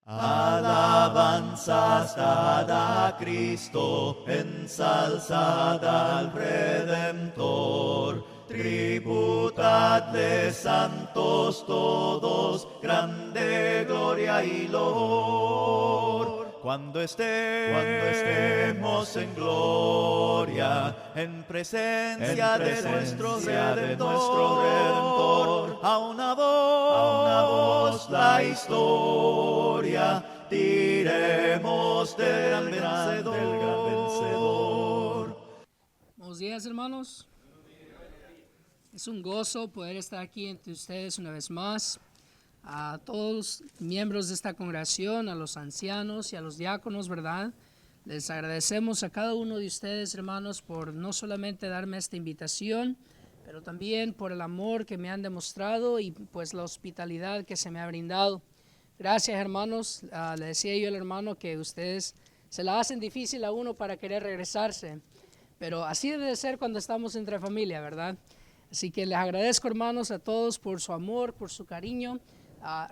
Alabanzas dad a Cristo, ensalzad al Redentor. Tributadle santos todos, grande gloria y loor. Cuando estemos en gloria, en presencia de nuestro Redentor, a una voz la historia diremos del gran vencedor. Buenos días, hermanos. Es un gozo poder estar aquí entre ustedes una vez más. A todos los miembros de esta congregación, a los ancianos y a los diáconos, ¿verdad? Les agradecemos a cada uno de ustedes, hermanos, por no solamente darme esta invitación, pero también por el amor que me han demostrado y pues la hospitalidad que se me ha brindado. Gracias, hermanos. Le decía yo al hermano que ustedes se la hacen difícil a uno para querer regresarse, pero así debe de ser cuando estamos entre familia, ¿verdad? Así que les agradezco, hermanos, a todos por su amor, por su cariño.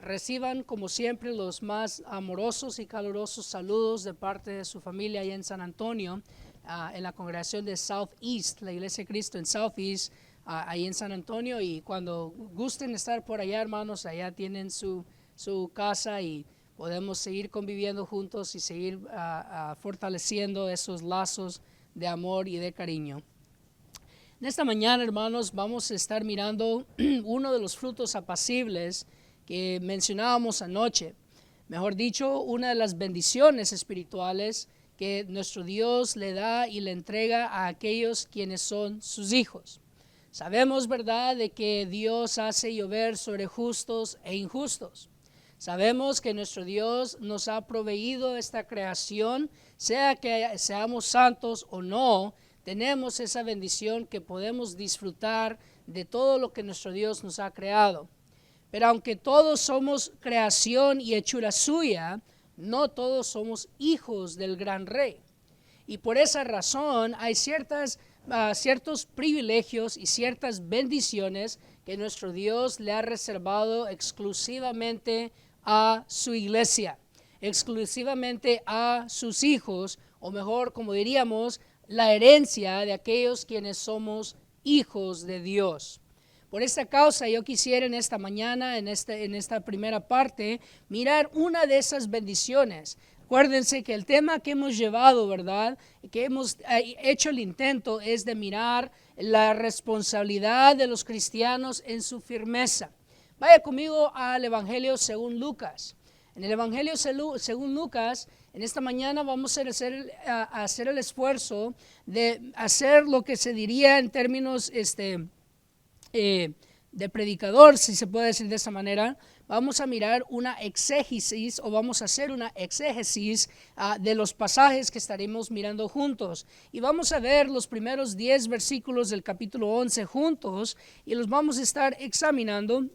Reciban, como siempre, los más amorosos y calurosos saludos de parte de su familia allá en San Antonio, en la congregación de Southeast, la Iglesia de Cristo en Southeast, ahí en San Antonio. Y cuando gusten estar por allá, hermanos, allá tienen su casa y podemos seguir conviviendo juntos y seguir fortaleciendo esos lazos de amor y de cariño. En esta mañana, hermanos, vamos a estar mirando uno de los frutos apacibles que mencionábamos anoche. Mejor dicho, una de las bendiciones espirituales que nuestro Dios le da y le entrega a aquellos quienes son sus hijos. Sabemos, ¿verdad?, de que Dios hace llover sobre justos e injustos. Sabemos que nuestro Dios nos ha proveído esta creación, sea que seamos santos o no, tenemos esa bendición que podemos disfrutar de todo lo que nuestro Dios nos ha creado. Pero aunque todos somos creación y hechura suya, no todos somos hijos del gran rey. Y por esa razón hay ciertos privilegios y ciertas bendiciones que nuestro Dios le ha reservado exclusivamente a su iglesia, exclusivamente a sus hijos, o mejor, como diríamos, la herencia de aquellos quienes somos hijos de Dios. Por esta causa yo quisiera en esta mañana, en esta primera parte, mirar una de esas bendiciones. Acuérdense que el tema que hemos llevado, ¿verdad?, que hemos hecho el intento es de mirar la responsabilidad de los cristianos en su firmeza. Vaya conmigo al Evangelio según Lucas. En el Evangelio según Lucas, en esta mañana vamos a hacer el esfuerzo de hacer lo que se diría en términos de predicador, si se puede decir de esa manera. Vamos a mirar una exégesis o vamos a hacer una exégesis de los pasajes que estaremos mirando juntos. Y vamos a ver los primeros 10 versículos del capítulo 11 juntos y los vamos a estar examinando,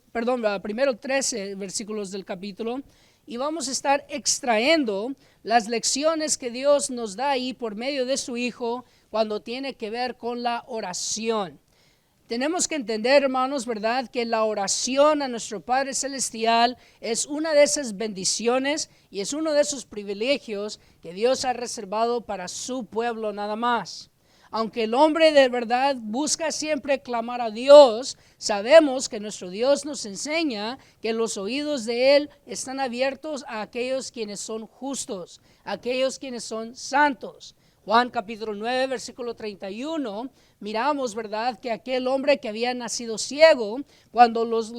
primero 13 versículos del capítulo. Y vamos a estar extrayendo las lecciones que Dios nos da ahí por medio de su Hijo cuando tiene que ver con la oración. Tenemos que entender, hermanos, ¿verdad?, que la oración a nuestro Padre Celestial es una de esas bendiciones y es uno de esos privilegios que Dios ha reservado para su pueblo nada más. Aunque el hombre de verdad busca siempre clamar a Dios, sabemos que nuestro Dios nos enseña que los oídos de Él están abiertos a aquellos quienes son justos, a aquellos quienes son santos. Juan capítulo 9, versículo 31, miramos, ¿verdad?, que aquel hombre que había nacido ciego, cuando los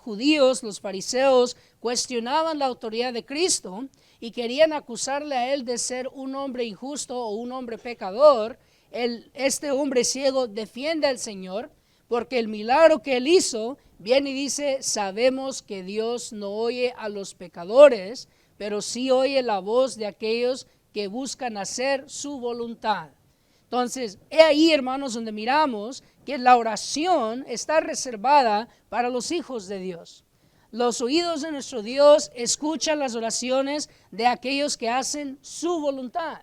judíos, los fariseos, cuestionaban la autoridad de Cristo y querían acusarle a Él de ser un hombre injusto o un hombre pecador, este hombre ciego defiende al Señor porque el milagro que Él hizo, viene y dice, sabemos que Dios no oye a los pecadores, pero sí oye la voz de aquellos que buscan hacer su voluntad. Entonces, es ahí, hermanos, donde miramos que la oración está reservada para los hijos de Dios. Los oídos de nuestro Dios escuchan las oraciones de aquellos que hacen su voluntad.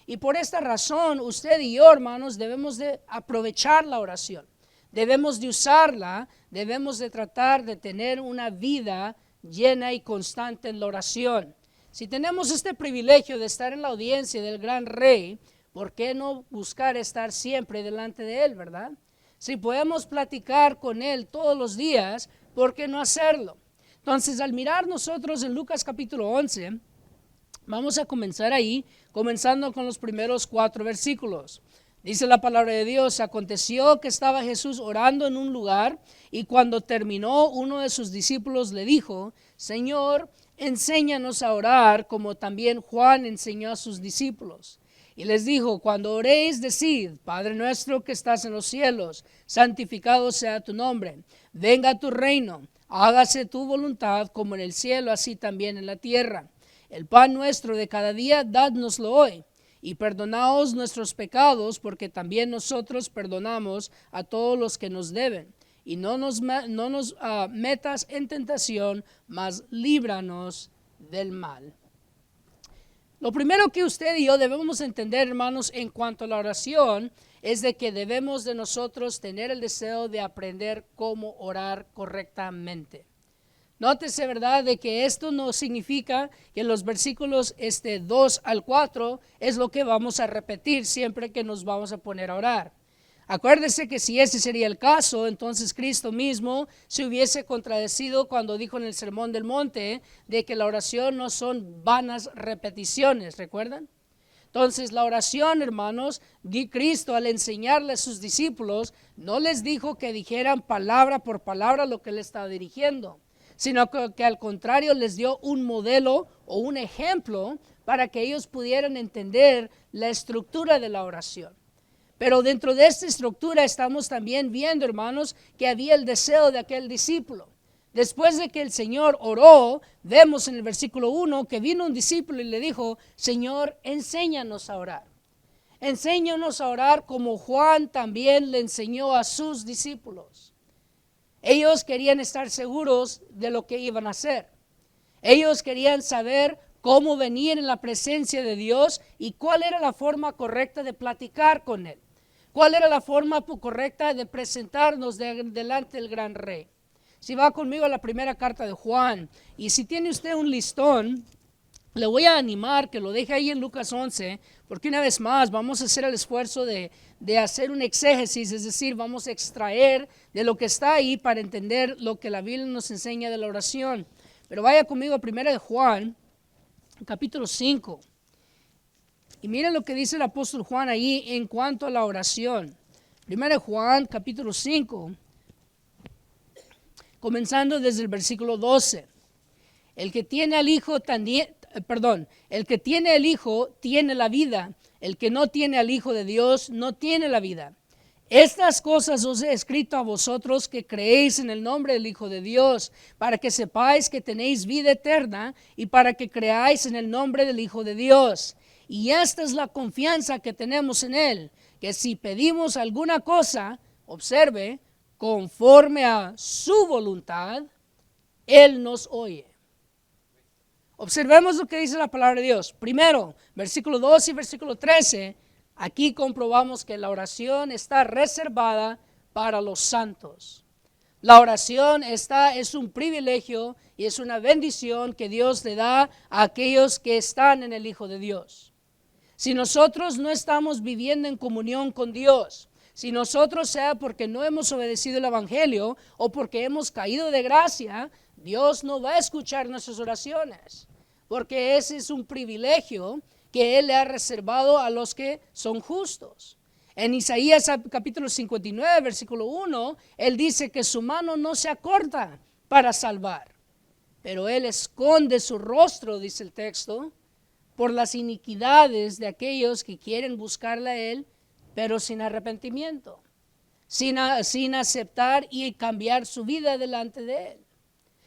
Y por esta razón, usted y yo, hermanos, debemos de aprovechar la oración. Debemos de usarla, debemos de tratar de tener una vida llena y constante en la oración. Si tenemos este privilegio de estar en la audiencia del gran rey, ¿por qué no buscar estar siempre delante de él, verdad? Si podemos platicar con él todos los días, ¿por qué no hacerlo? Entonces, al mirar nosotros en Lucas capítulo 11, vamos a comenzar ahí, comenzando con los primeros 4 versículos. Dice la palabra de Dios: aconteció que estaba Jesús orando en un lugar, y cuando terminó, uno de sus discípulos le dijo: Señor, enséñanos a orar, como también Juan enseñó a sus discípulos. Y les dijo: cuando oréis, decid: Padre nuestro que estás en los cielos, santificado sea tu nombre, venga tu reino, hágase tu voluntad como en el cielo, así también en la tierra. El pan nuestro de cada día, dádnoslo hoy, y perdonaos nuestros pecados, porque también nosotros perdonamos a todos los que nos deben. Y no nos metas en tentación, mas líbranos del mal. Lo primero que usted y yo debemos entender, hermanos, en cuanto a la oración, es de que debemos de nosotros tener el deseo de aprender cómo orar correctamente. Nótese, ¿verdad?, de que esto no significa que los versículos 2 al 4 es lo que vamos a repetir siempre que nos vamos a poner a orar. Acuérdese que si ese sería el caso, entonces Cristo mismo se hubiese contradecido cuando dijo en el Sermón del Monte de que la oración no son vanas repeticiones, ¿recuerdan? Entonces la oración, hermanos, Cristo al enseñarle a sus discípulos, no les dijo que dijeran palabra por palabra lo que él estaba dirigiendo, sino que al contrario les dio un modelo o un ejemplo para que ellos pudieran entender la estructura de la oración. Pero dentro de esta estructura estamos también viendo, hermanos, que había el deseo de aquel discípulo. Después de que el Señor oró, vemos en el versículo 1 que vino un discípulo y le dijo: Señor, enséñanos a orar. Enséñanos a orar como Juan también le enseñó a sus discípulos. Ellos querían estar seguros de lo que iban a hacer. Ellos querían saber cómo venir en la presencia de Dios y cuál era la forma correcta de platicar con Él. ¿Cuál era la forma correcta de presentarnos delante del gran rey? Si va conmigo a la primera carta de Juan, y si tiene usted un listón, le voy a animar que lo deje ahí en Lucas 11, porque una vez más vamos a hacer el esfuerzo de hacer un exégesis, es decir, vamos a extraer de lo que está ahí para entender lo que la Biblia nos enseña de la oración. Pero vaya conmigo a primera de Juan, capítulo 5. Y miren lo que dice el apóstol Juan ahí en cuanto a la oración. Primera de Juan, capítulo 5, comenzando desde el versículo 12. El que tiene al Hijo el que tiene el Hijo tiene la vida. El que no tiene al Hijo de Dios no tiene la vida. Estas cosas os he escrito a vosotros que creéis en el nombre del Hijo de Dios, para que sepáis que tenéis vida eterna, y para que creáis en el nombre del Hijo de Dios. Y esta es la confianza que tenemos en Él, que si pedimos alguna cosa, observe, conforme a su voluntad, Él nos oye. Observemos lo que dice la palabra de Dios. Primero, versículo 12 y versículo 13, aquí comprobamos que la oración está reservada para los santos. La oración es un privilegio y es una bendición que Dios le da a aquellos que están en el Hijo de Dios. Si nosotros no estamos viviendo en comunión con Dios, si nosotros, sea porque no hemos obedecido el Evangelio o porque hemos caído de gracia, Dios no va a escuchar nuestras oraciones, porque ese es un privilegio que Él le ha reservado a los que son justos. En Isaías capítulo 59, versículo 1, Él dice que su mano no se acorta para salvar, pero Él esconde su rostro, dice el texto, por las iniquidades de aquellos que quieren buscarle a Él, pero sin arrepentimiento, sin aceptar y cambiar su vida delante de Él.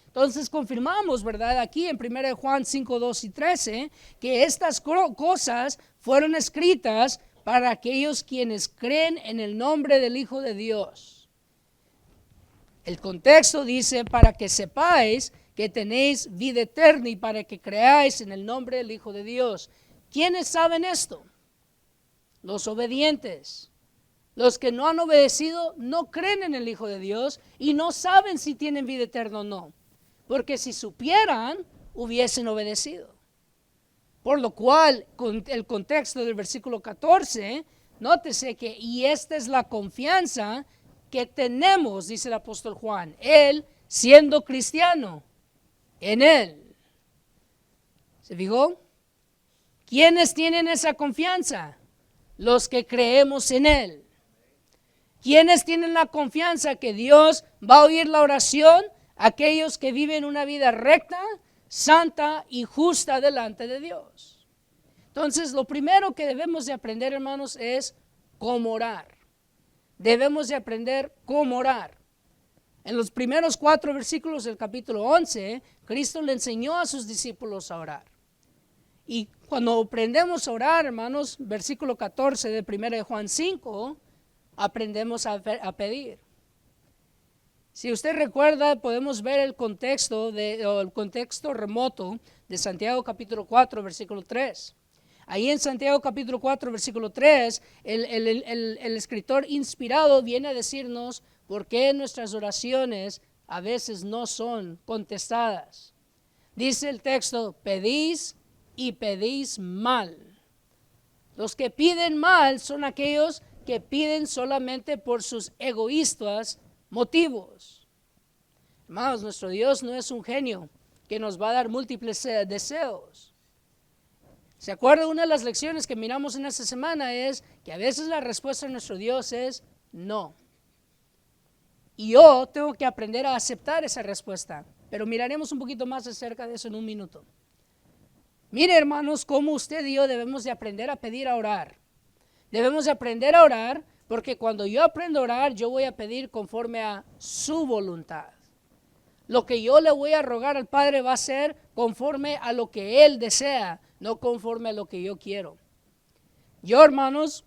Entonces confirmamos, ¿verdad?, aquí en 1 Juan 5, 2 y 13, que estas cosas fueron escritas para aquellos quienes creen en el nombre del Hijo de Dios. El contexto dice: para que sepáis que tenéis vida eterna y para que creáis en el nombre del Hijo de Dios. ¿Quiénes saben esto? Los obedientes. Los que no han obedecido no creen en el Hijo de Dios y no saben si tienen vida eterna o no. Porque si supieran, hubiesen obedecido. Por lo cual, con el contexto del versículo 14, nótese que, y esta es la confianza que tenemos, dice el apóstol Juan, él siendo cristiano, en él. ¿Se fijó? ¿Quiénes tienen esa confianza? Los que creemos en él. ¿Quiénes tienen la confianza que Dios va a oír la oración? Aquellos que viven una vida recta, santa y justa delante de Dios. Entonces, lo primero que debemos de aprender, hermanos, es cómo orar. Debemos de aprender cómo orar. En los primeros 4 versículos del capítulo 11, Cristo le enseñó a sus discípulos a orar. Y cuando aprendemos a orar, hermanos, versículo 14 de 1 de Juan 5, aprendemos a pedir. Si usted recuerda, podemos ver el contexto remoto de Santiago capítulo 4, versículo 3. Ahí en Santiago capítulo 4, versículo 3, el escritor inspirado viene a decirnos por qué nuestras oraciones a veces no son contestadas. Dice el texto, pedís y pedís mal. Los que piden mal son aquellos que piden solamente por sus egoístas motivos. Hermanos, nuestro Dios no es un genio que nos va a dar múltiples deseos. ¿Se acuerda? Una de las lecciones que miramos en esta semana es que a veces la respuesta de nuestro Dios es no. Y yo tengo que aprender a aceptar esa respuesta, pero miraremos un poquito más acerca de eso en un minuto. Mire, hermanos, cómo usted y yo debemos de aprender a pedir, a orar. Debemos de aprender a orar porque cuando yo aprendo a orar, yo voy a pedir conforme a su voluntad. Lo que yo le voy a rogar al Padre va a ser conforme a lo que Él desea, no conforme a lo que yo quiero. Yo, hermanos,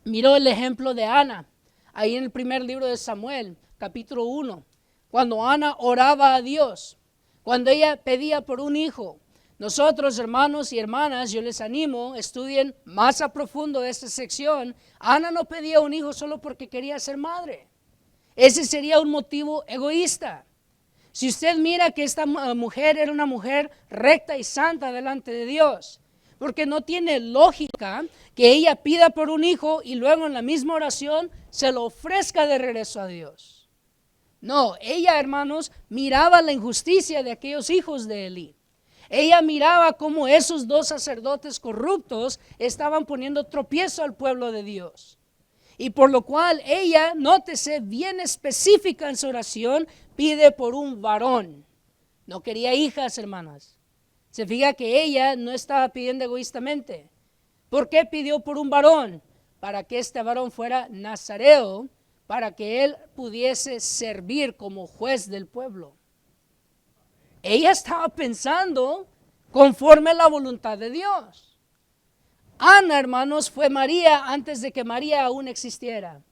miro el ejemplo de Ana, ahí en el primer libro de Samuel, capítulo 1, cuando Ana oraba a Dios, cuando ella pedía por un hijo. Nosotros, hermanos y hermanas, yo les animo, estudien más a profundo esta sección. Ana no pedía un hijo solo porque quería ser madre. Ese sería un motivo egoísta. Si usted mira que esta mujer era una mujer recta y santa delante de Dios, porque no tiene lógica que ella pida por un hijo y luego en la misma oración se lo ofrezca de regreso a Dios. No, ella, hermanos, miraba la injusticia de aquellos hijos de Elí. Ella miraba cómo esos 2 sacerdotes corruptos estaban poniendo tropiezo al pueblo de Dios. Y por lo cual ella, nótese, bien específica en su oración, pide por un varón. No quería hijas, hermanas. Se fija que ella no estaba pidiendo egoístamente. ¿Por qué pidió por un varón? Para que este varón fuera nazareo, para que él pudiese servir como juez del pueblo. Ella estaba pensando conforme a la voluntad de Dios. Ana, hermanos, fue María antes de que María aún existiera.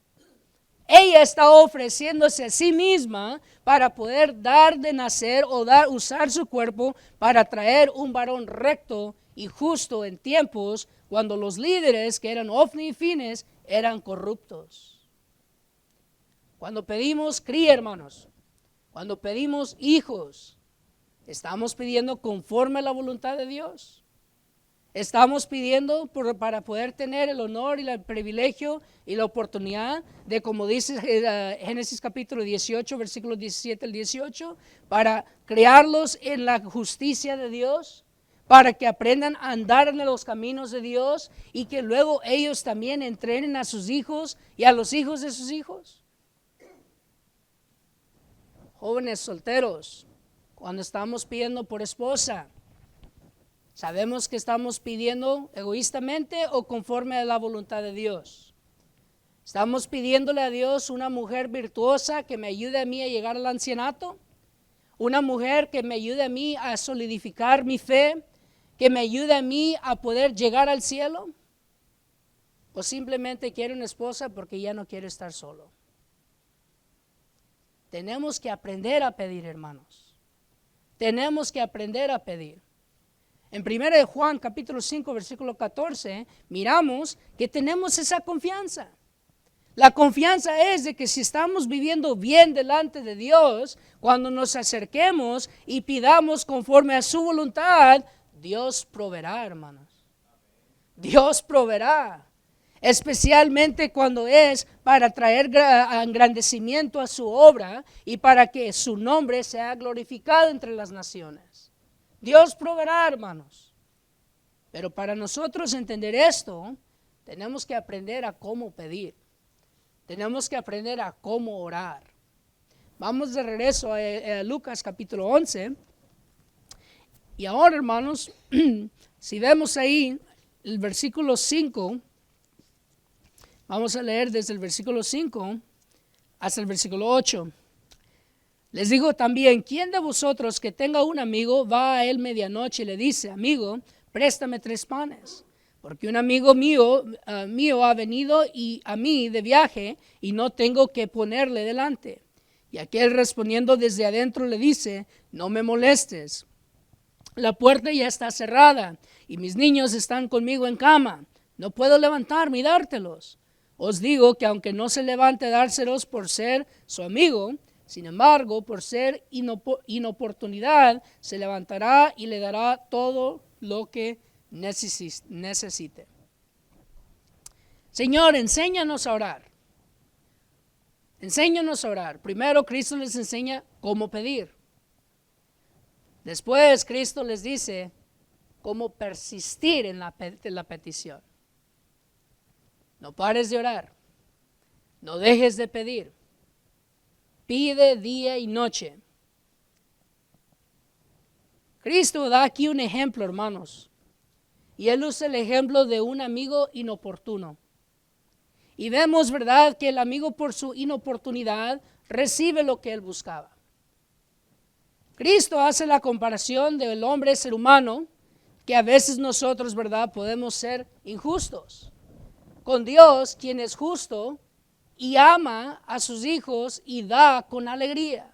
Ella está ofreciéndose a sí misma para poder dar de nacer o usar su cuerpo para traer un varón recto y justo en tiempos cuando los líderes que eran Ofni y Fines eran corruptos. Cuando pedimos cría, hermanos, cuando pedimos hijos, ¿estamos pidiendo conforme a la voluntad de Dios? ¿Estamos pidiendo para poder tener el honor y el privilegio y la oportunidad de, como dice Génesis capítulo 18, versículos 17 al 18, para crearlos en la justicia de Dios, para que aprendan a andar en los caminos de Dios y que luego ellos también entrenen a sus hijos y a los hijos de sus hijos? Jóvenes solteros, cuando estamos pidiendo por esposa, ¿sabemos que estamos pidiendo egoístamente o conforme a la voluntad de Dios? ¿Estamos pidiéndole a Dios una mujer virtuosa que me ayude a mí a llegar al ancianato? ¿Una mujer que me ayude a mí a solidificar mi fe? ¿Que me ayude a mí a poder llegar al cielo? ¿O simplemente quiere una esposa porque ya no quiere estar solo? Tenemos que aprender a pedir, hermanos. Tenemos que aprender a pedir. En 1 de Juan capítulo 5 versículo 14 miramos que tenemos esa confianza. La confianza es de que si estamos viviendo bien delante de Dios, cuando nos acerquemos y pidamos conforme a su voluntad, Dios proveerá, hermanos. Dios proveerá. Especialmente cuando es para traer engrandecimiento a su obra y para que su nombre sea glorificado entre las naciones. Dios proveerá, hermanos. Pero para nosotros entender esto, tenemos que aprender a cómo pedir. Tenemos que aprender a cómo orar. Vamos de regreso a Lucas capítulo 11. Y ahora, hermanos, si vemos ahí el versículo 5, vamos a leer desde el versículo 5 hasta el versículo 8. Les digo también, ¿quién de vosotros que tenga un amigo va a él medianoche y le dice, amigo, préstame 3 panes? Porque un amigo mío ha venido a mí de viaje y no tengo que ponerle delante. Y aquel respondiendo desde adentro le dice, no me molestes, la puerta ya está cerrada y mis niños están conmigo en cama. No puedo levantarme y dártelos. Os digo que aunque no se levante a dárselos por ser su amigo, sin embargo, por ser inoportunidad, se levantará y le dará todo lo que necesite. Señor, enséñanos a orar. Enséñanos a orar. Primero, Cristo les enseña cómo pedir. Después, Cristo les dice cómo persistir en la petición. No pares de orar. No dejes de pedir. Pide día y noche. Cristo da aquí un ejemplo, hermanos. Y Él usa el ejemplo de un amigo inoportuno. Y vemos, ¿verdad?, que el amigo por su inoportunidad recibe lo que él buscaba. Cristo hace la comparación del hombre ser humano, que a veces nosotros, ¿verdad?, podemos ser injustos. Con Dios, quien es justo y ama a sus hijos y da con alegría.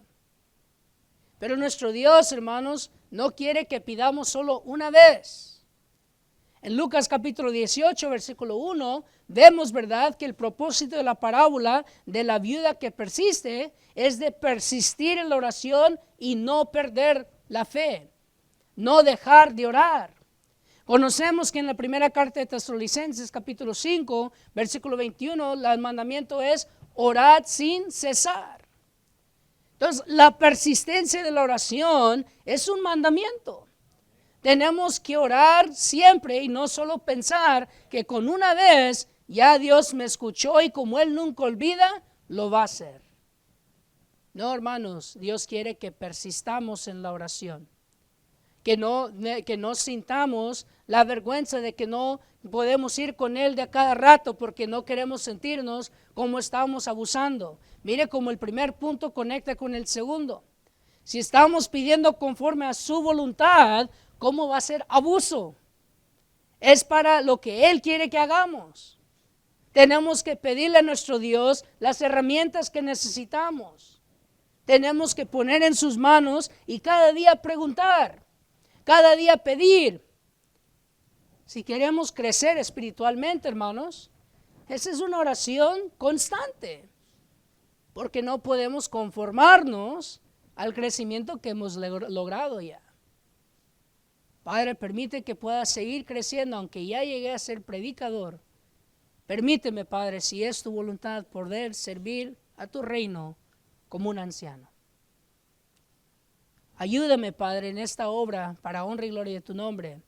Pero nuestro Dios, hermanos, no quiere que pidamos solo una vez. En Lucas capítulo 18, versículo 1, vemos, ¿verdad?, que el propósito de la parábola de la viuda que persiste es de persistir en la oración y no perder la fe, no dejar de orar. Conocemos que en la primera carta de Tesalonicenses, capítulo 5, versículo 21, el mandamiento es orad sin cesar. Entonces, la persistencia de la oración es un mandamiento. Tenemos que orar siempre y no solo pensar que con una vez ya Dios me escuchó y como Él nunca olvida, lo va a hacer. No, hermanos, Dios quiere que persistamos en la oración. Que no sintamos la vergüenza de que no podemos ir con Él de a cada rato porque no queremos sentirnos como estamos abusando. Mire cómo el primer punto conecta con el segundo. Si estamos pidiendo conforme a su voluntad, ¿cómo va a ser abuso? Es para lo que Él quiere que hagamos. Tenemos que pedirle a nuestro Dios las herramientas que necesitamos. Tenemos que poner en sus manos y cada día preguntar, cada día pedir. Si queremos crecer espiritualmente, hermanos, esa es una oración constante, porque no podemos conformarnos al crecimiento que hemos logrado ya. Padre, permite que pueda seguir creciendo, aunque ya llegué a ser predicador. Permíteme, Padre, si es tu voluntad, poder servir a tu reino como un anciano. Ayúdame, Padre, en esta obra para honra y gloria de tu nombre,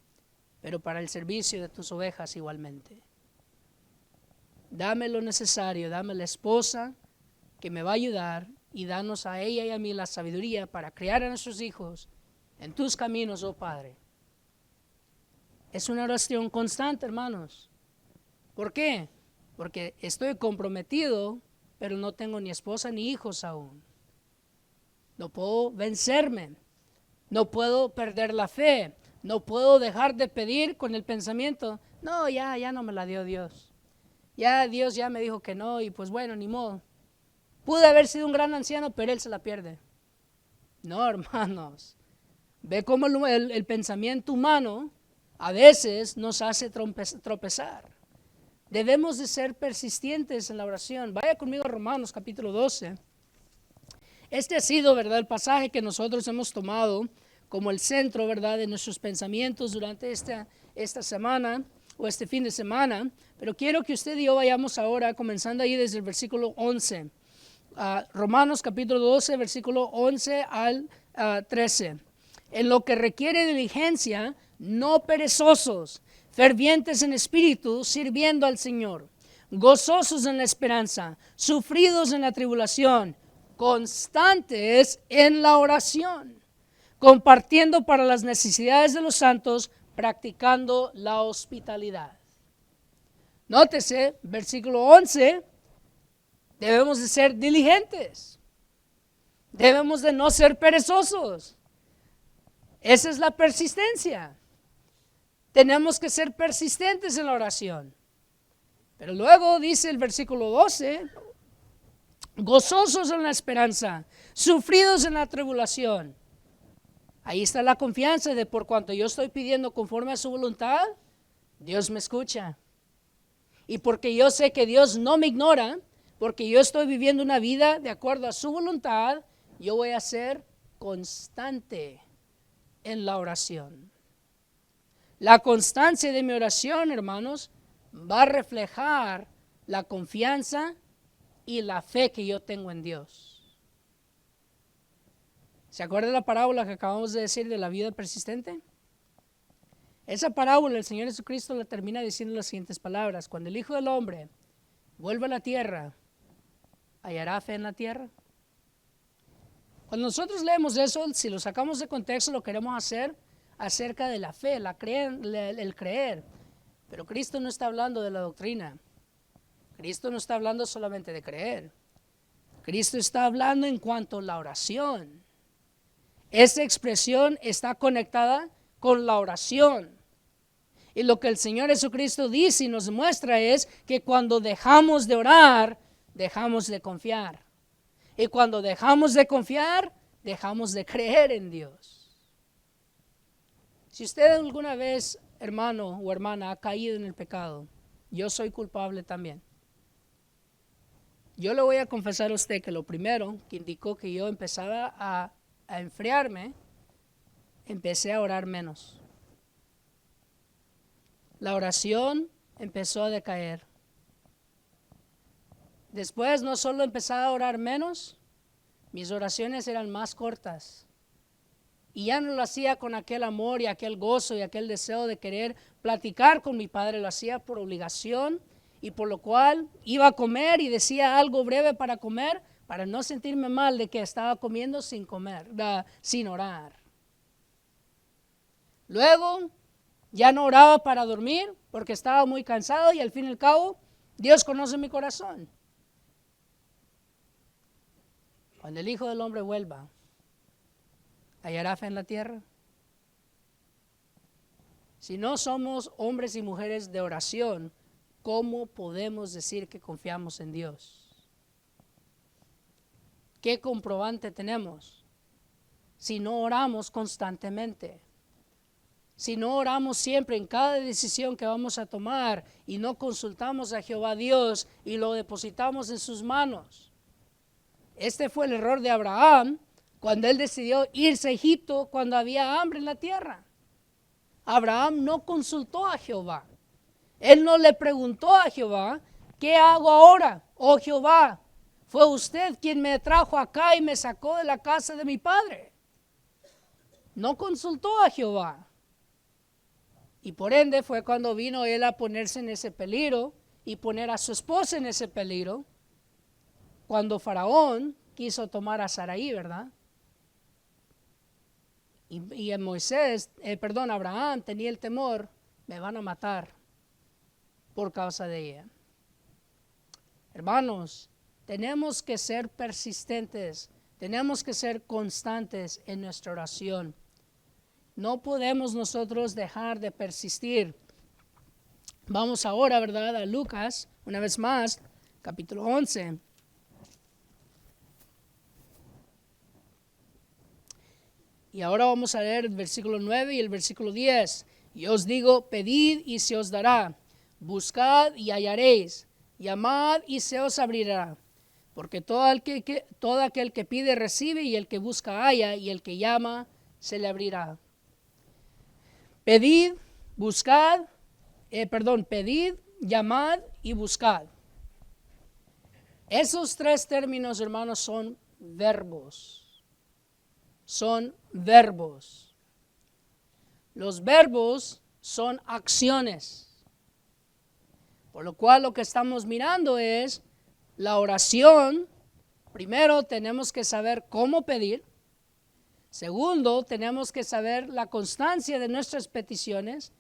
pero para el servicio de tus ovejas igualmente. Dame lo necesario, dame la esposa que me va a ayudar y danos a ella y a mí la sabiduría para criar a nuestros hijos en tus caminos, oh Padre. Es una oración constante, hermanos. ¿Por qué? Porque estoy comprometido, pero no tengo ni esposa ni hijos aún. No puedo vencerme. No puedo perder la fe. No puedo dejar de pedir con el pensamiento, no, ya no me la dio Dios. Ya Dios ya me dijo que no y pues bueno, ni modo. Pude haber sido un gran anciano, pero Él se la pierde. No, hermanos. Ve cómo el pensamiento humano a veces nos hace tropezar. Debemos de ser persistentes en la oración. Vaya conmigo a Romanos capítulo 12. Este ha sido, ¿verdad?, el pasaje que nosotros hemos tomado como el centro, ¿verdad?, de nuestros pensamientos durante esta semana o este fin de semana. Pero quiero que usted y yo vayamos ahora, comenzando ahí desde el versículo 11. Romanos capítulo 12, versículo 11 al 13. En lo que requiere diligencia, no perezosos, fervientes en espíritu, sirviendo al Señor, gozosos en la esperanza, sufridos en la tribulación, constantes en la oración, compartiendo para las necesidades de los santos, practicando la hospitalidad. Nótese, versículo 11, debemos de ser diligentes, debemos de no ser perezosos. Esa es la persistencia. Tenemos que ser persistentes en la oración. Pero luego dice el versículo 12, gozosos en la esperanza, sufridos en la tribulación. Ahí está la confianza de por cuanto yo estoy pidiendo conforme a su voluntad, Dios me escucha. Y porque yo sé que Dios no me ignora, porque yo estoy viviendo una vida de acuerdo a su voluntad, yo voy a ser constante en la oración. La constancia de mi oración, hermanos, va a reflejar la confianza y la fe que yo tengo en Dios. ¿Se acuerda de la parábola que acabamos de decir de la vida persistente? Esa parábola el Señor Jesucristo la termina diciendo las siguientes palabras: cuando el Hijo del Hombre vuelva a la tierra, ¿hallará fe en la tierra? Cuando nosotros leemos eso, si lo sacamos de contexto, lo queremos hacer acerca de la fe, el creer. Pero Cristo no está hablando de la doctrina. Cristo no está hablando solamente de creer. Cristo está hablando en cuanto a la oración. Esa expresión está conectada con la oración. Y lo que el Señor Jesucristo dice y nos muestra es que cuando dejamos de orar, dejamos de confiar. Y cuando dejamos de confiar, dejamos de creer en Dios. Si usted alguna vez, hermano o hermana, ha caído en el pecado, yo soy culpable también. Yo le voy a confesar a usted que lo primero que indicó que yo empezaba a enfriarme, empecé a orar menos. La oración empezó a decaer. Después no solo empezaba a orar menos, mis oraciones eran más cortas. Y ya no lo hacía con aquel amor y aquel gozo y aquel deseo de querer platicar con mi Padre, lo hacía por obligación y por lo cual iba a comer y decía algo breve para comer, para no sentirme mal de que estaba comiendo sin comer, sin orar. Luego ya no oraba para dormir porque estaba muy cansado y al fin y al cabo Dios conoce mi corazón. Cuando el Hijo del Hombre vuelva, ¿hallará fe en la tierra? Si no somos hombres y mujeres de oración, ¿cómo podemos decir que confiamos en Dios? ¿Qué comprobante tenemos si no oramos constantemente? Si no oramos siempre en cada decisión que vamos a tomar y no consultamos a Jehová Dios y lo depositamos en sus manos. Este fue el error de Abraham cuando él decidió irse a Egipto cuando había hambre en la tierra. Abraham no consultó a Jehová. Él no le preguntó a Jehová, ¿qué hago ahora? Oh Jehová, fue usted quien me trajo acá y me sacó de la casa de mi padre. No consultó a Jehová. Y por ende fue cuando vino él a ponerse en ese peligro y poner a su esposa en ese peligro. Cuando Faraón quiso tomar a Sarai, ¿verdad? Y Abraham tenía el temor, me van a matar por causa de ella. Hermanos, tenemos que ser persistentes, tenemos que ser constantes en nuestra oración. No podemos nosotros dejar de persistir. Vamos ahora, ¿verdad?, a Lucas, una vez más, capítulo 11. Y ahora vamos a leer el versículo 9 y el versículo 10. Y os digo, pedid y se os dará, buscad y hallaréis, llamad y se os abrirá. Porque todo aquel que pide recibe, y el que busca halla, y el que llama se le abrirá. Pedid, llamad y buscad. Esos tres términos, hermanos, son verbos. Son verbos. Los verbos son acciones. Por lo cual lo que estamos mirando es la oración. Primero tenemos que saber cómo pedir. Segundo, tenemos que saber la constancia de nuestras peticiones.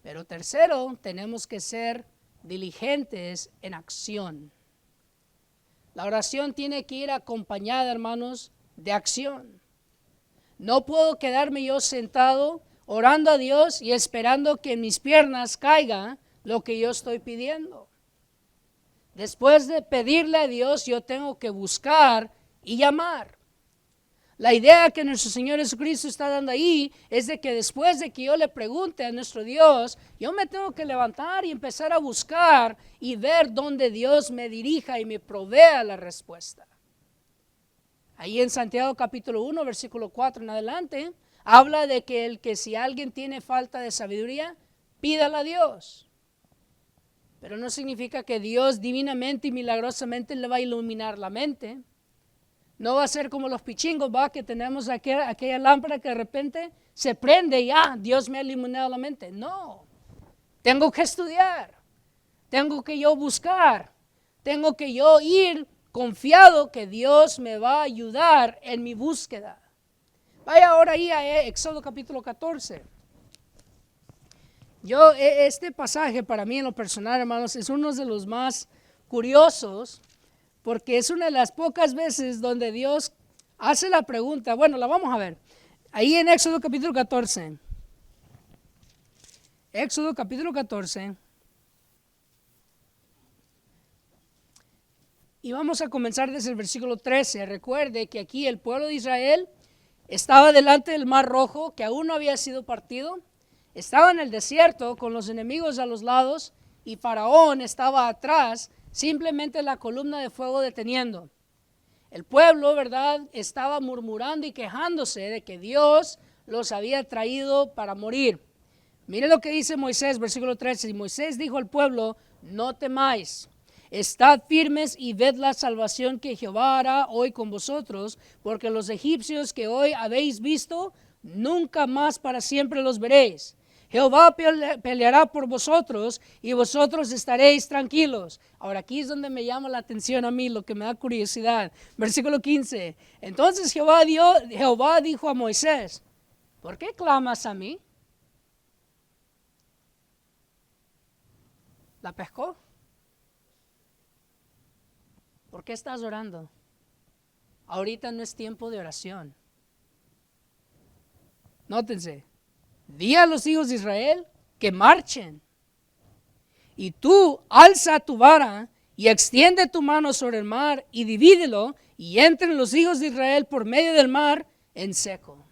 Pero tercero, tenemos que ser diligentes en acción. La oración tiene que ir acompañada, hermanos, de acción. No puedo quedarme yo sentado orando a Dios y esperando que en mis piernas caiga lo que yo estoy pidiendo. Después de pedirle a Dios, yo tengo que buscar y llamar. La idea que nuestro Señor Jesucristo está dando ahí es de que después de que yo le pregunte a nuestro Dios, yo me tengo que levantar y empezar a buscar y ver dónde Dios me dirija y me provea la respuesta. Ahí en Santiago capítulo 1, versículo 4 en adelante, habla de que si alguien tiene falta de sabiduría, pídala a Dios. Pero no significa que Dios divinamente y milagrosamente le va a iluminar la mente. No va a ser como los pichingos, que tenemos aquella lámpara que de repente se prende y Dios me ha iluminado la mente. No, tengo que estudiar, tengo que yo buscar, tengo que yo ir confiado que Dios me va a ayudar en mi búsqueda. Vaya ahora ahí a Éxodo capítulo 14. Este pasaje para mí en lo personal, hermanos, es uno de los más curiosos, porque es una de las pocas veces donde Dios hace la pregunta. Bueno, la vamos a ver. Ahí en Éxodo capítulo 14. Éxodo capítulo 14. Y vamos a comenzar desde el versículo 13. Recuerde que aquí el pueblo de Israel estaba delante del mar Rojo, que aún no había sido partido. Estaba en el desierto con los enemigos a los lados y Faraón estaba atrás, simplemente la columna de fuego deteniendo. El pueblo, ¿verdad?, estaba murmurando y quejándose de que Dios los había traído para morir. Mire lo que dice Moisés, versículo 13. Y Moisés dijo al pueblo: no temáis, estad firmes y ved la salvación que Jehová hará hoy con vosotros, porque los egipcios que hoy habéis visto, nunca más para siempre los veréis. Jehová peleará por vosotros y vosotros estaréis tranquilos. Ahora aquí es donde me llama la atención a mí, lo que me da curiosidad. Versículo 15. Entonces Jehová dijo a Moisés: ¿por qué clamas a mí? ¿La pescó? ¿Por qué estás orando? Ahorita no es tiempo de oración. Nótense. Di a los hijos de Israel que marchen. Y tú alza tu vara y extiende tu mano sobre el mar y divídelo, y entren los hijos de Israel por medio del mar en seco.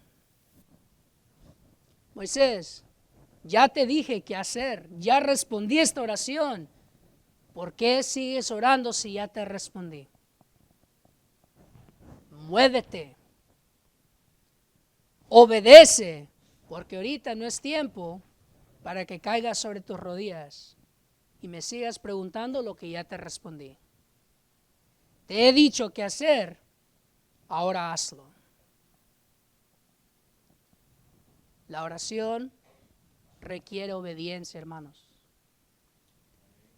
Moisés, ya te dije qué hacer, ya respondí esta oración. ¿Por qué sigues orando si ya te respondí? Muévete, obedece, porque ahorita no es tiempo para que caigas sobre tus rodillas y me sigas preguntando lo que ya te respondí. Te he dicho qué hacer, ahora hazlo. La oración requiere obediencia, hermanos.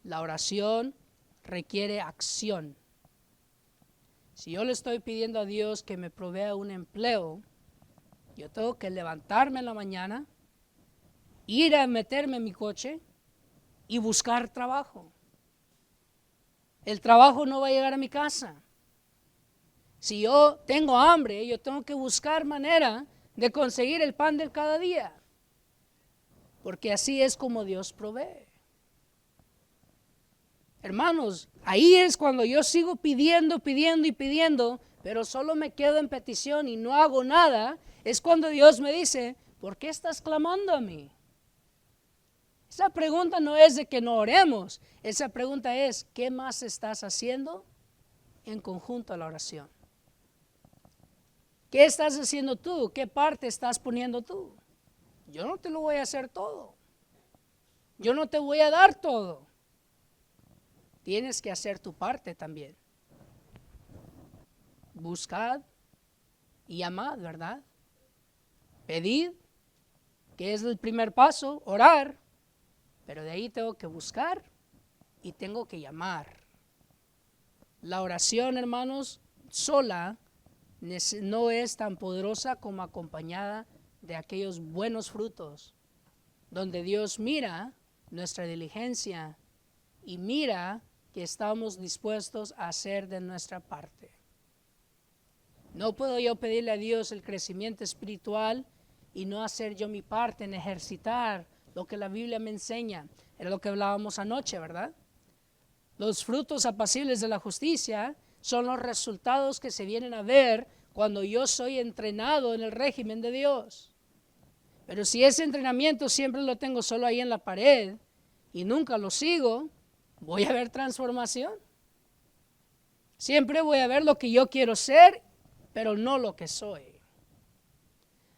La oración requiere acción. Si yo le estoy pidiendo a Dios que me provea un empleo, yo tengo que levantarme en la mañana, ir a meterme en mi coche y buscar trabajo. El trabajo no va a llegar a mi casa. Si yo tengo hambre, yo tengo que buscar manera de conseguir el pan de cada día, porque así es como Dios provee. Hermanos, ahí es cuando yo sigo pidiendo, pero solo me quedo en petición y no hago nada. Es cuando Dios me dice: ¿por qué estás clamando a mí? Esa pregunta no es de que no oremos. Esa pregunta es: ¿qué más estás haciendo en conjunto a la oración? ¿Qué estás haciendo tú? ¿Qué parte estás poniendo tú? Yo no te lo voy a hacer todo. Yo no te voy a dar todo. Tienes que hacer tu parte también. Buscad y llamad, ¿verdad? Pedid, que es el primer paso, orar. Pero de ahí tengo que buscar y tengo que llamar. La oración, hermanos, sola no es tan poderosa como acompañada de aquellos buenos frutos, donde Dios mira nuestra diligencia y mira que estamos dispuestos a hacer de nuestra parte. No puedo yo pedirle a Dios el crecimiento espiritual y no hacer yo mi parte en ejercitar lo que la Biblia me enseña. Era lo que hablábamos anoche, ¿verdad? Los frutos apacibles de la justicia son los resultados que se vienen a ver cuando yo soy entrenado en el régimen de Dios. Pero si ese entrenamiento siempre lo tengo solo ahí en la pared y nunca lo sigo, voy a ver transformación. Siempre voy a ver lo que yo quiero ser, pero no lo que soy.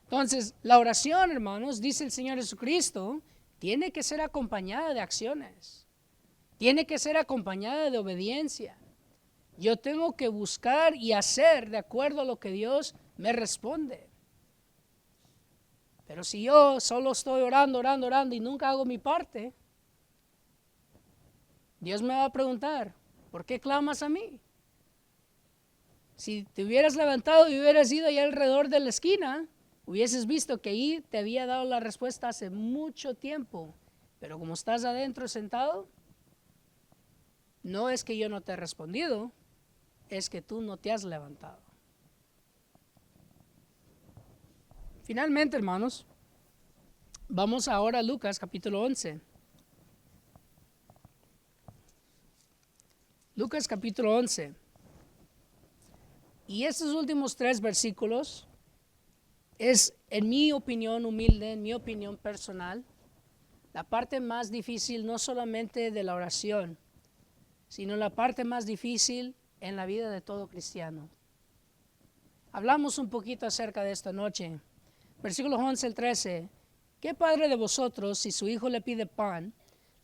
Entonces, la oración, hermanos, dice el Señor Jesucristo, tiene que ser acompañada de acciones. Tiene que ser acompañada de obediencia. Yo tengo que buscar y hacer de acuerdo a lo que Dios me responde. Pero si yo solo estoy orando y nunca hago mi parte, Dios me va a preguntar, ¿por qué clamas a mí? Si te hubieras levantado y hubieras ido allá alrededor de la esquina, hubieses visto que ahí te había dado la respuesta hace mucho tiempo. Pero como estás adentro sentado, no es que yo no te he respondido, es que tú no te has levantado. Finalmente, hermanos, vamos ahora a Lucas capítulo 11. Lucas capítulo 11. Y estos últimos 3 versículos es, en mi opinión humilde, en mi opinión personal, la parte más difícil no solamente de la oración, sino la parte más difícil en la vida de todo cristiano. Hablamos un poquito acerca de esta noche. Versículos 11 al 13. ¿Qué padre de vosotros, si su hijo le pide pan,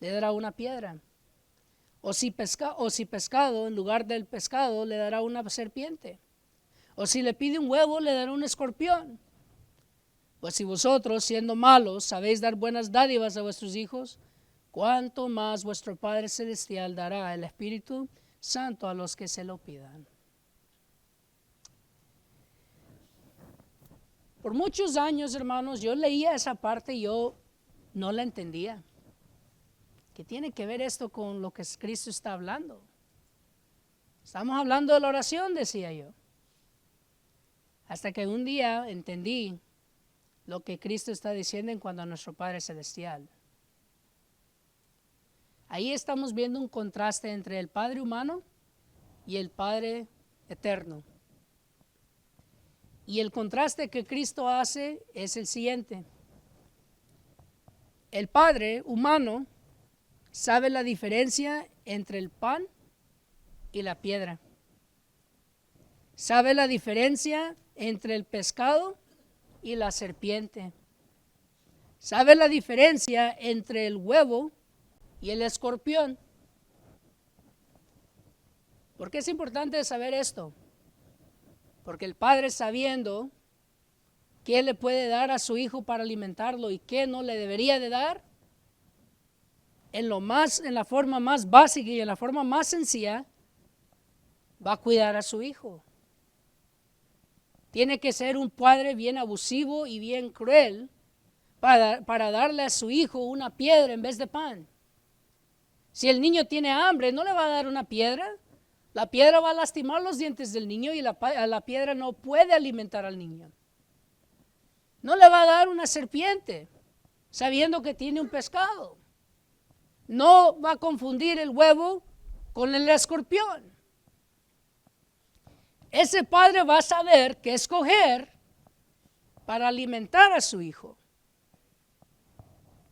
le dará una piedra? O si pescado, en lugar del pescado, le dará una serpiente. O si le pide un huevo, le dará un escorpión. Pues si vosotros, siendo malos, sabéis dar buenas dádivas a vuestros hijos, ¿cuánto más vuestro Padre Celestial dará el Espíritu Santo a los que se lo pidan? Por muchos años, hermanos, yo leía esa parte y yo no la entendía. ¿Qué tiene que ver esto con lo que Cristo está hablando? Estamos hablando de la oración, decía yo. Hasta que un día entendí lo que Cristo está diciendo en cuanto a nuestro Padre Celestial. Ahí estamos viendo un contraste entre el Padre humano y el Padre eterno. Y el contraste que Cristo hace es el siguiente. El Padre humano sabe la diferencia entre el pan y la piedra. Sabe la diferencia entre el pescado y la serpiente. Sabe la diferencia entre el huevo y el escorpión. ¿Por qué es importante saber esto? Porque el padre, sabiendo qué le puede dar a su hijo para alimentarlo y qué no le debería de dar, en la forma más básica y en la forma más sencilla, va a cuidar a su hijo. Tiene que ser un padre bien abusivo y bien cruel para darle a su hijo una piedra en vez de pan. Si el niño tiene hambre, no le va a dar una piedra. La piedra va a lastimar los dientes del niño y la piedra no puede alimentar al niño. No le va a dar una serpiente, sabiendo que tiene un pescado. No va a confundir el huevo con el escorpión. Ese padre va a saber qué escoger para alimentar a su hijo.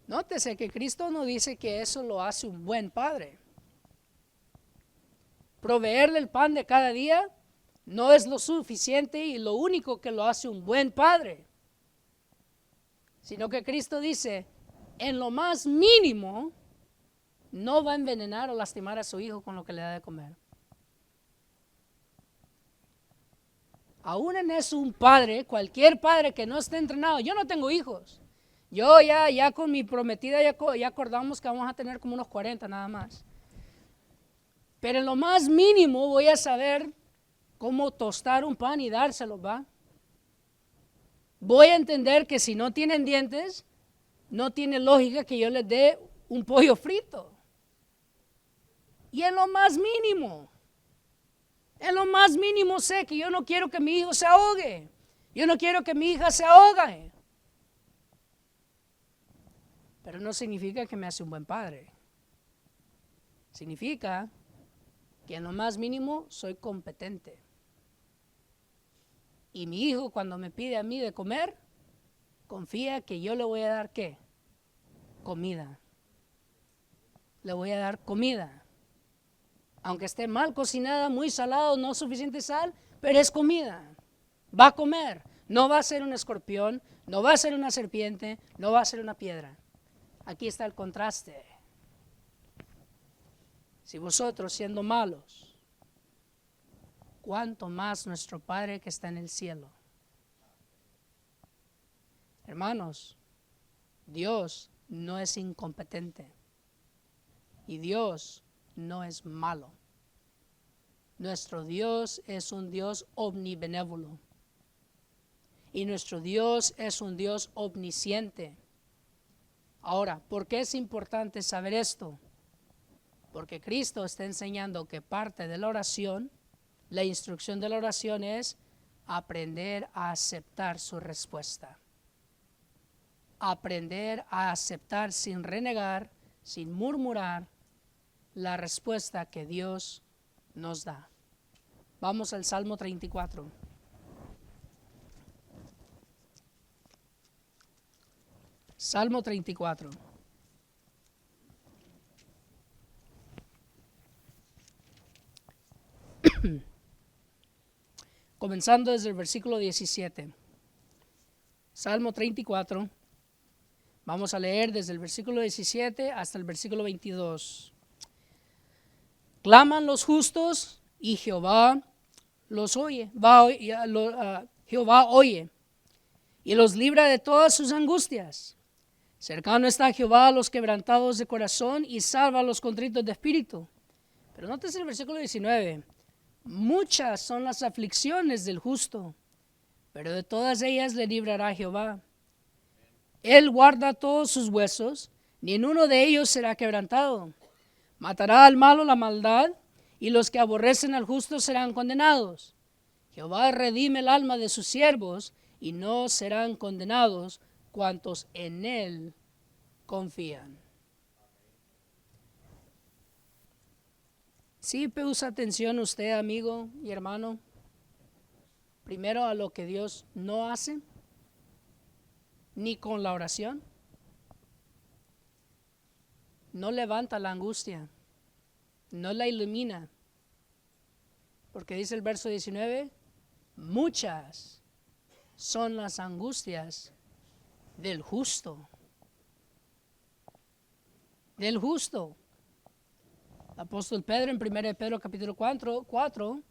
Nótese que Cristo no dice que eso lo hace un buen padre. Proveerle el pan de cada día no es lo suficiente y lo único que lo hace un buen padre, sino que Cristo dice, en lo más mínimo, no va a envenenar o lastimar a su hijo con lo que le da de comer. Aún en eso un padre, cualquier padre que no esté entrenado, yo no tengo hijos. Yo ya con mi prometida ya acordamos que vamos a tener como unos 40 nada más. Pero en lo más mínimo voy a saber cómo tostar un pan y dárselo, ¿va? Voy a entender que si no tienen dientes, no tiene lógica que yo les dé un pollo frito. Y en lo más mínimo sé que yo no quiero que mi hijo se ahogue. Yo no quiero que mi hija se ahogue. Pero no significa que me hace un buen padre. Significa que en lo más mínimo soy competente. Y mi hijo cuando me pide a mí de comer, confía que yo le voy a dar ¿qué? Comida. Le voy a dar comida. Aunque esté mal cocinada, muy salado, no suficiente sal, pero es comida. Va a comer. No va a ser un escorpión, no va a ser una serpiente, no va a ser una piedra. Aquí está el contraste. Si vosotros siendo malos, cuánto más nuestro Padre que está en el cielo. Hermanos, Dios no es incompetente y Dios no es malo. Nuestro Dios es un Dios omnibenévolo y nuestro Dios es un Dios omnisciente. Ahora, ¿por qué es importante saber esto? Porque Cristo está enseñando que parte de la oración, la instrucción de la oración es aprender a aceptar su respuesta. Aprender a aceptar sin renegar, sin murmurar, la respuesta que Dios nos da. Vamos al Salmo 34. Salmo 34. Comenzando desde el versículo 17. Salmo 34. Vamos a leer desde el versículo 17 hasta el versículo 22. Claman los justos y Jehová los oye. Jehová oye y los libra de todas sus angustias. Cercano está Jehová a los quebrantados de corazón y salva a los contritos de espíritu. Pero nótese el versículo 19. Muchas son las aflicciones del justo, pero de todas ellas le librará Jehová. Él guarda todos sus huesos, ni en uno de ellos será quebrantado. Matará al malo la maldad, y los que aborrecen al justo serán condenados. Jehová redime el alma de sus siervos, y no serán condenados cuantos en él confían. Sí, usa atención usted, amigo y hermano, primero a lo que Dios no hace, ni con la oración. No levanta la angustia, no la ilumina, porque dice el verso 19, muchas son las angustias del justo. Del justo. El apóstol Pedro en 1 Pedro capítulo 4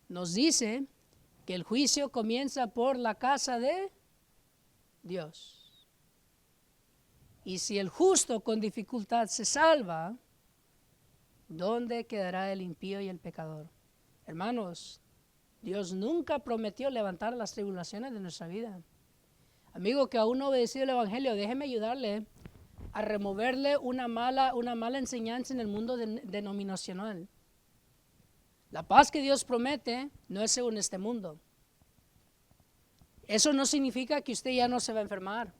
nos dice que el juicio comienza por la casa de Dios. Y si el justo con dificultad se salva, ¿dónde quedará el impío y el pecador? Hermanos, Dios nunca prometió levantar las tribulaciones de nuestra vida. Amigo que aún no ha obedecido el evangelio, déjeme ayudarle a removerle una mala enseñanza en el mundo denominacional. La paz que Dios promete no es según este mundo. Eso no significa que usted ya no se va a enfermar,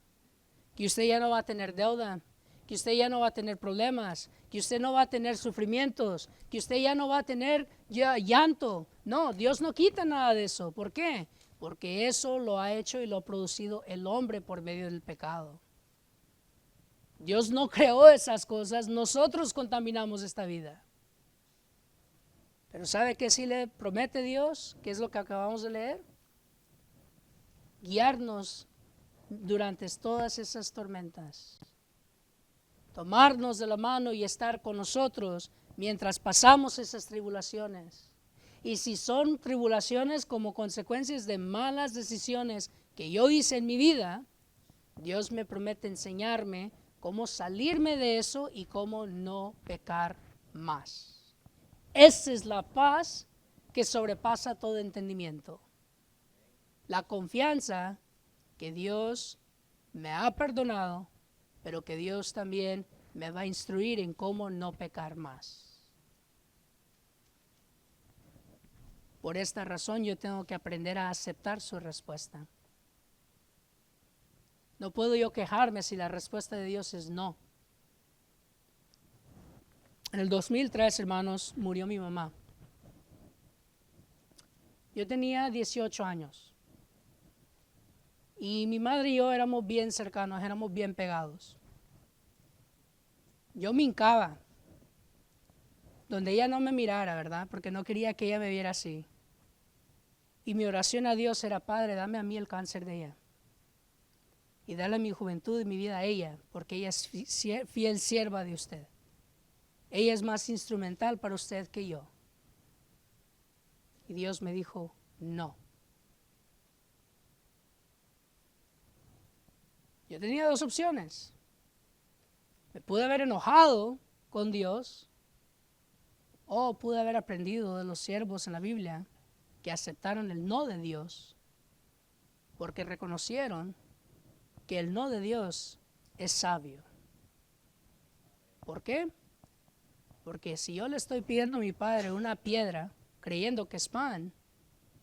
que usted ya no va a tener deuda, que usted ya no va a tener problemas, que usted no va a tener sufrimientos, que usted ya no va a tener llanto. No, Dios no quita nada de eso. ¿Por qué? Porque eso lo ha hecho y lo ha producido el hombre por medio del pecado. Dios no creó esas cosas, nosotros contaminamos esta vida. Pero ¿sabe qué sí le promete Dios? ¿Qué es lo que acabamos de leer? Guiarnos durante todas esas tormentas. Tomarnos de la mano y estar con nosotros mientras pasamos esas tribulaciones. Y si son tribulaciones como consecuencias de malas decisiones que yo hice en mi vida, Dios me promete enseñarme cómo salirme de eso y cómo no pecar más. Esa es la paz que sobrepasa todo entendimiento. La confianza que Dios me ha perdonado, pero que Dios también me va a instruir en cómo no pecar más. Por esta razón yo tengo que aprender a aceptar su respuesta. No puedo yo quejarme si la respuesta de Dios es no. En el 2003, hermanos, murió mi mamá. Yo tenía 18 años. Y mi madre y yo éramos bien cercanos, éramos bien pegados. Yo me hincaba donde ella no me mirara, ¿verdad? Porque no quería que ella me viera así. Y mi oración a Dios era: Padre, dame a mí el cáncer de ella. Y dale mi juventud y mi vida a ella, porque ella es fiel sierva de usted. Ella es más instrumental para usted que yo. Y Dios me dijo: no. Yo tenía dos opciones. Me pude haber enojado con Dios, o pude haber aprendido de los siervos en la Biblia que aceptaron el no de Dios, porque reconocieron que el no de Dios es sabio. ¿Por qué? Porque si yo le estoy pidiendo a mi padre una piedra, creyendo que es pan,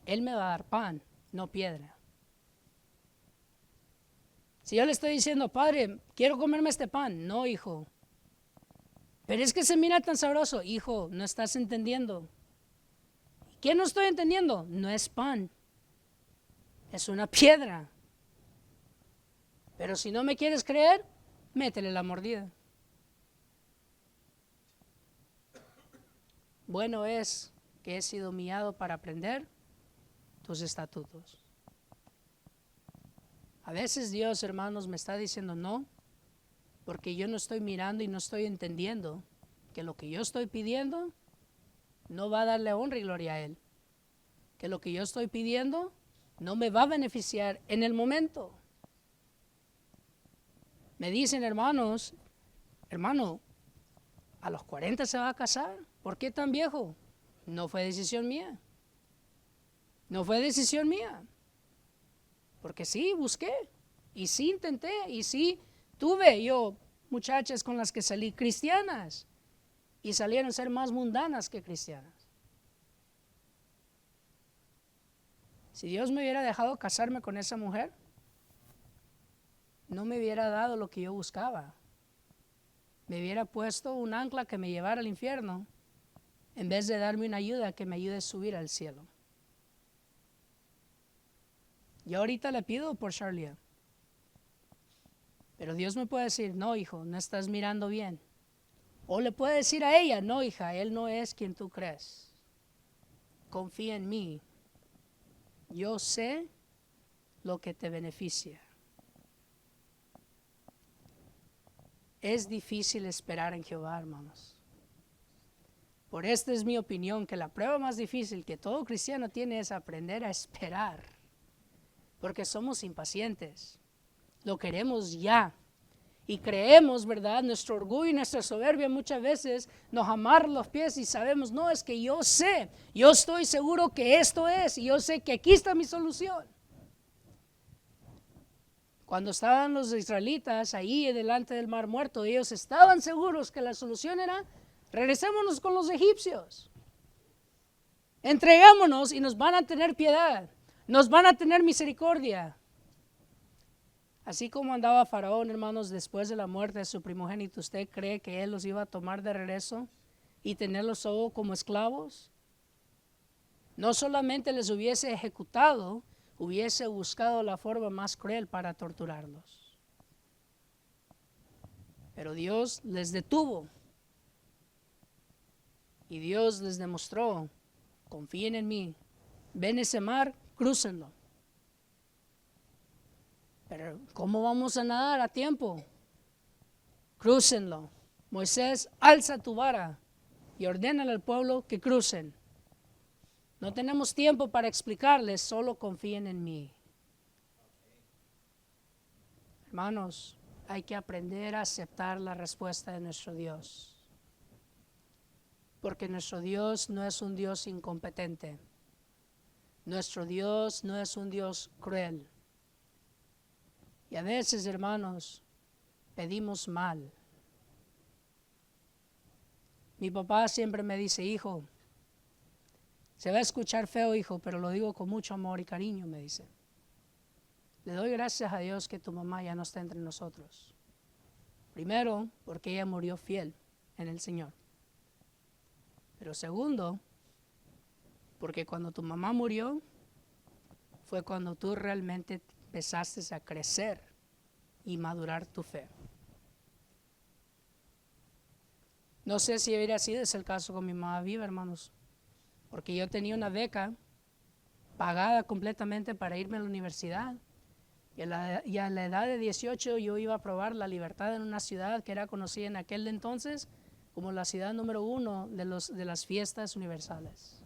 él me va a dar pan, no piedra. Si yo le estoy diciendo: Padre, quiero comerme este pan, no, hijo. Pero es que se mira tan sabroso, hijo, no estás entendiendo. ¿Qué no estoy entendiendo? No es pan, es una piedra. Pero si no me quieres creer, métele la mordida. Bueno es que he sido guiado para aprender tus estatutos. A veces Dios, hermanos, me está diciendo no, porque yo no estoy mirando y no estoy entendiendo que lo que yo estoy pidiendo no va a darle honra y gloria a Él. Que lo que yo estoy pidiendo no me va a beneficiar en el momento. Me dicen, hermanos, hermano, a los 40 se va a casar. ¿Por qué tan viejo? No fue decisión mía. No fue decisión mía. Porque sí, busqué, y sí intenté, y sí tuve yo muchachas con las que salí cristianas, y salieron a ser más mundanas que cristianas. Si Dios me hubiera dejado casarme con esa mujer, no me hubiera dado lo que yo buscaba. Me hubiera puesto un ancla que me llevara al infierno, en vez de darme una ayuda que me ayude a subir al cielo. Yo ahorita le pido por Charlie, pero Dios me puede decir: no, hijo, no estás mirando bien. O le puede decir a ella: no, hija, él no es quien tú crees. Confía en mí. Yo sé lo que te beneficia. Es difícil esperar en Jehová, hermanos. Por esta es mi opinión, que la prueba más difícil que todo cristiano tiene es aprender a esperar. Porque somos impacientes, lo queremos ya, y creemos, ¿verdad? Nuestro orgullo y nuestra soberbia muchas veces nos amarran los pies y sabemos: no, es que yo sé, yo estoy seguro que esto es, y yo sé que aquí está mi solución. Cuando estaban los israelitas ahí delante del Mar Muerto, ellos estaban seguros que la solución era: regresémonos con los egipcios, entregámonos y nos van a tener piedad. Nos van a tener misericordia. Así como andaba Faraón, hermanos, después de la muerte de su primogénito, ¿usted cree que él los iba a tomar de regreso y tenerlos solo como esclavos? No solamente les hubiese ejecutado, hubiese buscado la forma más cruel para torturarlos. Pero Dios les detuvo. Y Dios les demostró confíen en mí. Ven ese mar, crúcenlo. Pero ¿cómo vamos a nadar a tiempo? Crúcenlo. Moisés, alza tu vara y ordénale al pueblo que crucen. No tenemos tiempo para explicarles, solo confíen en mí. Hermanos, hay que aprender a aceptar la respuesta de nuestro Dios. Porque nuestro Dios no es un Dios incompetente. Nuestro Dios no es un Dios cruel. Y a veces, hermanos, pedimos mal. Mi papá siempre me dice, hijo, se va a escuchar feo, hijo, pero lo digo con mucho amor y cariño, me dice. Le doy gracias a Dios que tu mamá ya no está entre nosotros. Primero, porque ella murió fiel en el Señor. Pero segundo, porque cuando tu mamá murió, fue cuando tú realmente empezaste a crecer y madurar tu fe. No sé si hubiera sido ese el caso con mi mamá viva, hermanos, porque yo tenía una beca pagada completamente para irme a la universidad. Y a la edad de 18 yo iba a probar la libertad en una ciudad que era conocida en aquel entonces como la ciudad número 1 de las fiestas universitarias.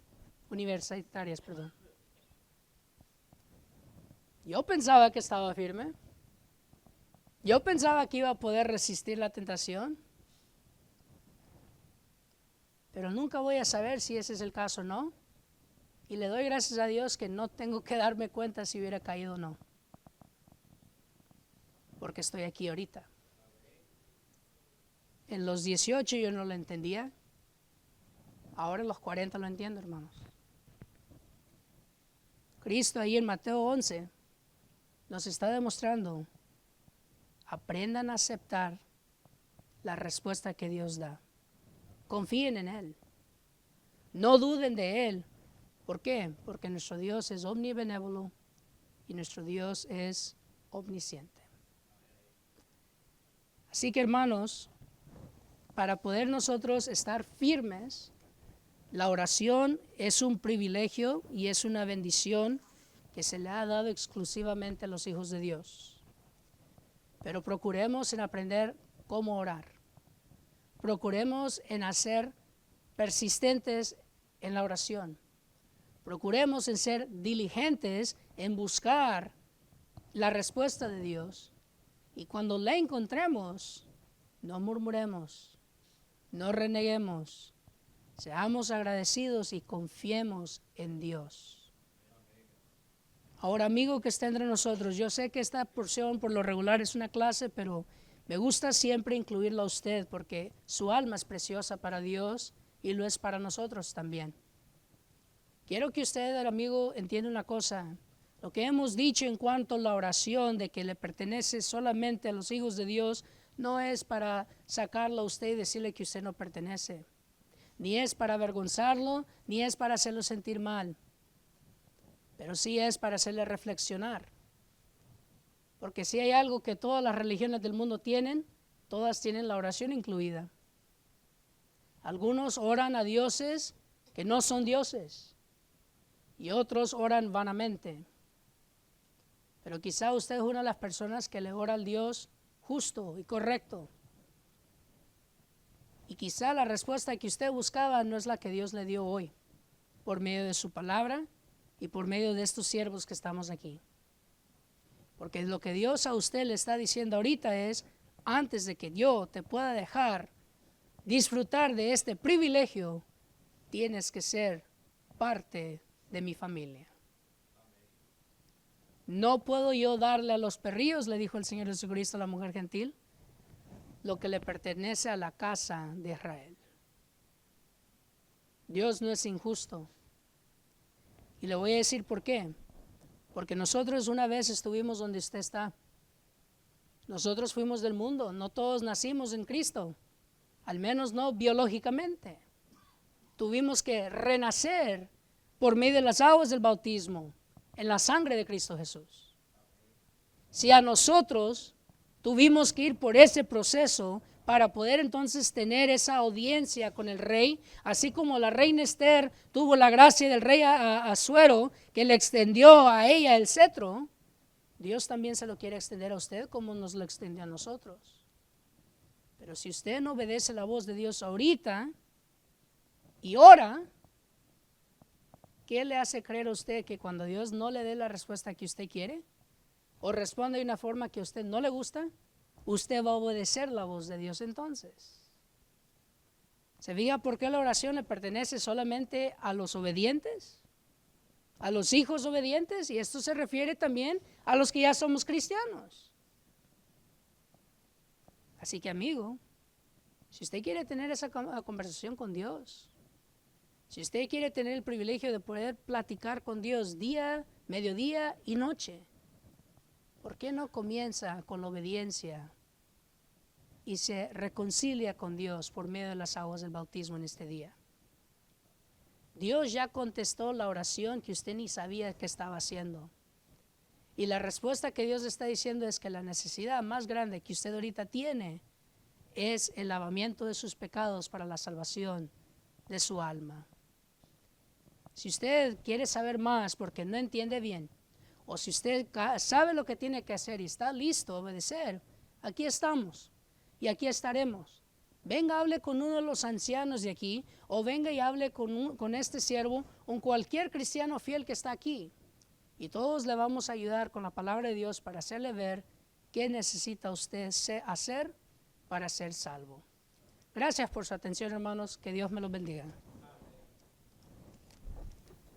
Yo pensaba que estaba firme. Yo pensaba que iba a poder resistir la tentación. Pero nunca voy a saber si ese es el caso o no. Y le doy gracias a Dios que no tengo que darme cuenta si hubiera caído o no. Porque estoy aquí ahorita. En los 18 yo no lo entendía. Ahora en los 40 lo entiendo, hermanos. Cristo ahí en Mateo 11 nos está demostrando, aprendan a aceptar la respuesta que Dios da. Confíen en Él. No duden de Él. ¿Por qué? Porque nuestro Dios es omnibenévolo y nuestro Dios es omnisciente. Así que, hermanos, para poder nosotros estar firmes, la oración es un privilegio y es una bendición que se le ha dado exclusivamente a los hijos de Dios. Pero procuremos en aprender cómo orar. Procuremos en ser persistentes en la oración. Procuremos en ser diligentes en buscar la respuesta de Dios. Y cuando la encontremos, no murmuremos, no reneguemos, seamos agradecidos y confiemos en Dios. Ahora, amigo que está entre nosotros, yo sé que esta porción por lo regular es una clase, pero me gusta siempre incluirla a usted porque su alma es preciosa para Dios y lo es para nosotros también. Quiero que usted, amigo, entienda una cosa. Lo que hemos dicho en cuanto a la oración de que le pertenece solamente a los hijos de Dios no es para sacarlo a usted y decirle que usted no pertenece. Ni es para avergonzarlo, ni es para hacerlo sentir mal. Pero sí es para hacerle reflexionar. Porque si hay algo que todas las religiones del mundo tienen, todas tienen la oración incluida. Algunos oran a dioses que no son dioses y otros oran vanamente. Pero quizá usted es una de las personas que le ora al Dios justo y correcto. Y quizá la respuesta que usted buscaba no es la que Dios le dio hoy, por medio de su palabra y por medio de estos siervos que estamos aquí. Porque lo que Dios a usted le está diciendo ahorita es, antes de que yo te pueda dejar disfrutar de este privilegio, tienes que ser parte de mi familia. No puedo yo darle a los perrillos, le dijo el Señor Jesucristo a la mujer gentil, lo que le pertenece a la casa de Israel. Dios no es injusto. Y le voy a decir por qué. Porque nosotros una vez estuvimos donde usted está. Nosotros fuimos del mundo, no todos nacimos en Cristo, al menos no biológicamente. Tuvimos que renacer por medio de las aguas del bautismo, en la sangre de Cristo Jesús. Si a nosotros tuvimos que ir por ese proceso para poder entonces tener esa audiencia con el rey, así como la reina Esther tuvo la gracia del rey Asuero, que le extendió a ella el cetro. Dios también se lo quiere extender a usted como nos lo extendió a nosotros. Pero si usted no obedece la voz de Dios ahorita y ora, ¿qué le hace creer a usted que cuando Dios no le dé la respuesta que usted quiere o responde de una forma que a usted no le gusta, usted va a obedecer la voz de Dios entonces? ¿Se fija por qué la oración le pertenece solamente a los obedientes? A los hijos obedientes, y esto se refiere también a los que ya somos cristianos. Así que, amigo, si usted quiere tener esa conversación con Dios, si usted quiere tener el privilegio de poder platicar con Dios día, mediodía y noche, ¿por qué no comienza con la obediencia y se reconcilia con Dios por medio de las aguas del bautismo en este día? Dios ya contestó la oración que usted ni sabía que estaba haciendo. Y la respuesta que Dios está diciendo es que la necesidad más grande que usted ahorita tiene es el lavamiento de sus pecados para la salvación de su alma. Si usted quiere saber más porque no entiende bien, o si usted sabe lo que tiene que hacer y está listo a obedecer, aquí estamos y aquí estaremos. Venga, hable con uno de los ancianos de aquí, o venga y hable con este siervo, o cualquier cristiano fiel que está aquí. Y todos le vamos a ayudar con la palabra de Dios para hacerle ver qué necesita usted hacer para ser salvo. Gracias por su atención, hermanos. Que Dios me los bendiga.